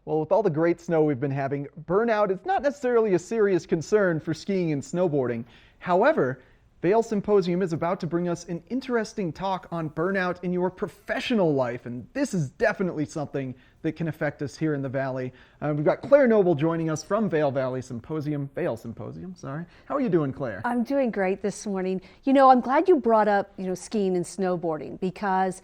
Well, with all the great snow we've been having, burnout is not necessarily a serious concern for skiing and snowboarding. However, Vail Symposium is about to bring us an interesting talk on burnout in your professional life, and this is definitely something that can affect us here in the Valley. We've got Claire Noble joining us from Vail Symposium, sorry. How are you doing, Claire? I'm doing great this morning. I'm glad you brought up, skiing and snowboarding, because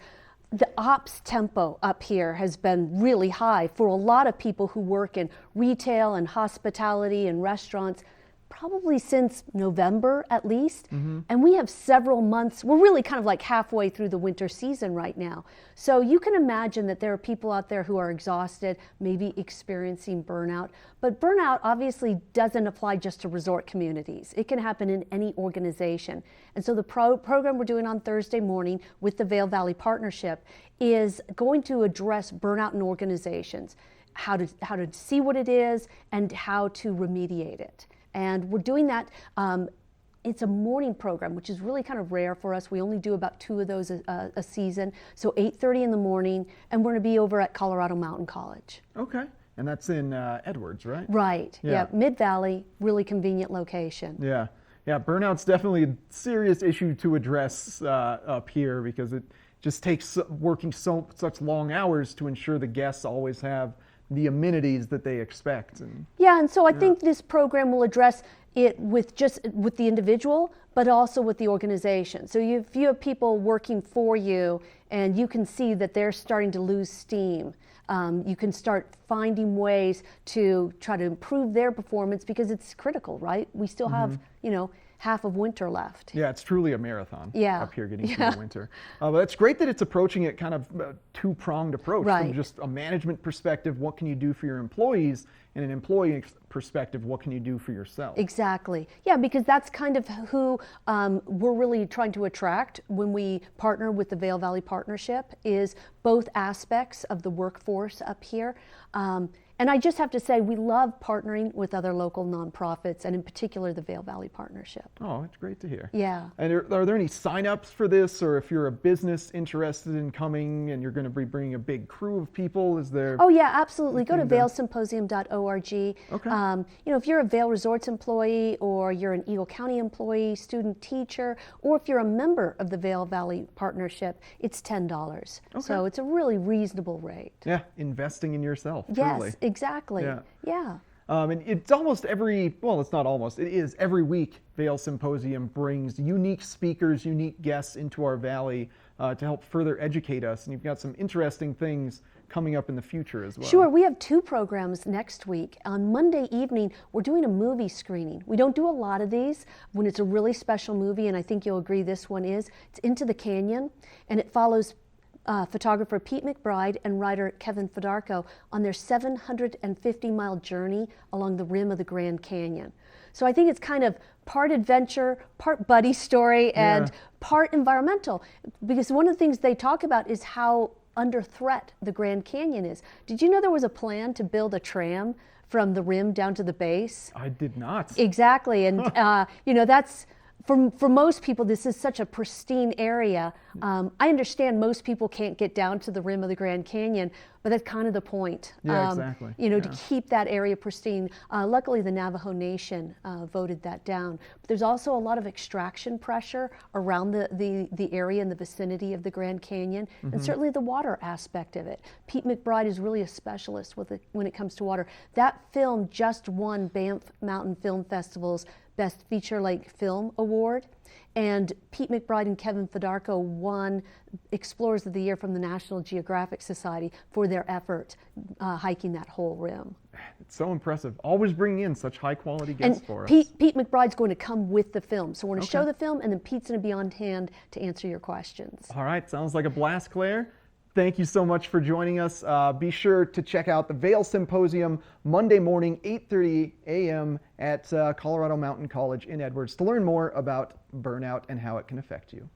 the ops tempo up here has been really high for a lot of people who work in retail and hospitality and restaurants, probably since November at least. And we have several months. We're really kind of like halfway through the winter season right now. So you can imagine that there are people out there who are exhausted, maybe experiencing burnout. But burnout obviously doesn't apply just to resort communities. It can happen in any organization. And so the program we're doing on Thursday morning with the Vail Valley Partnership is going to address burnout in organizations, how to see what it is and how to remediate it. And we're doing that. It's a morning program, which is really kind of rare for us. We only do about 2 of those a season. So 8:30 in the morning, and we're going to be over at Colorado Mountain College. Okay. And that's in Edwards, right? Right. Yeah. Mid-Valley, really convenient location. Yeah. Yeah. Burnout's definitely a serious issue to address up here because it just takes working such long hours to ensure the guests always have the amenities that they expect. And so I think this program will address it with the individual, but also with the organization. So if you have people working for you and you can see that they're starting to lose steam, you can start finding ways to try to improve their performance because it's critical, right? We still have, half of winter left. Yeah, it's truly a marathon up here getting through the winter. But it's great that it's approaching it kind of a two-pronged approach from just a management perspective, what can you do for your employees, and an employee perspective, what can you do for yourself? Exactly. Yeah, because that's kind of who we're really trying to attract when we partner with the Vail Valley Partnership, is both aspects of the workforce up here. And I just have to say, we love partnering with other local nonprofits, and in particular, the Vail Valley Partnership. Oh, that's great to hear. Yeah. And are there any sign-ups for this, or if you're a business interested in coming and you're going to be bringing a big crew of people, is there? Oh yeah, absolutely. Go to vailsymposium.org. Okay. If you're a Vail Resorts employee, or you're an Eagle County employee, student, teacher, or if you're a member of the Vail Valley Partnership, it's $10. Okay. So it's a really reasonable rate. Yeah, investing in yourself. Yes, truly. exactly. Yeah. And it's almost it's not almost, it is every week Vail Symposium brings unique speakers, unique guests into our valley to help further educate us. And you've got some interesting things coming up in the future as well. Sure, we have 2 programs next week. On Monday evening, we're doing a movie screening. We don't do a lot of these when it's a really special movie, and I think you'll agree this one is. It's Into the Canyon, and it follows photographer Pete McBride and writer Kevin Fedarko on their 750-mile journey along the rim of the Grand Canyon. So I think it's kind of part adventure, part buddy story, and part environmental, because one of the things they talk about is how under threat the Grand Canyon is. Did you know there was a plan to build a tram from the rim down to the base? I did not. Exactly, and that's, for most people, this is such a pristine area. I understand most people can't get down to the rim of the Grand Canyon, but that's kind of the point. Yeah, exactly. To keep that area pristine. Luckily, the Navajo Nation voted that down. But there's also a lot of extraction pressure around the area in the vicinity of the Grand Canyon, and certainly the water aspect of it. Pete McBride is really a specialist when it comes to water. That film just won Banff Mountain Film Festival's Best Feature Length Film Award, and Pete McBride and Kevin Fedarko won Explorers of the Year from the National Geographic Society for their effort hiking that whole rim. It's so impressive. Always bringing in such high quality guests for us. Pete McBride's going to come with the film, so we're going to show the film, and then Pete's going to be on hand to answer your questions. All right, sounds like a blast, Claire. Thank you so much for joining us. Be sure to check out the Vail Symposium Monday morning, 8:30 a.m. at Colorado Mountain College in Edwards to learn more about burnout and how it can affect you.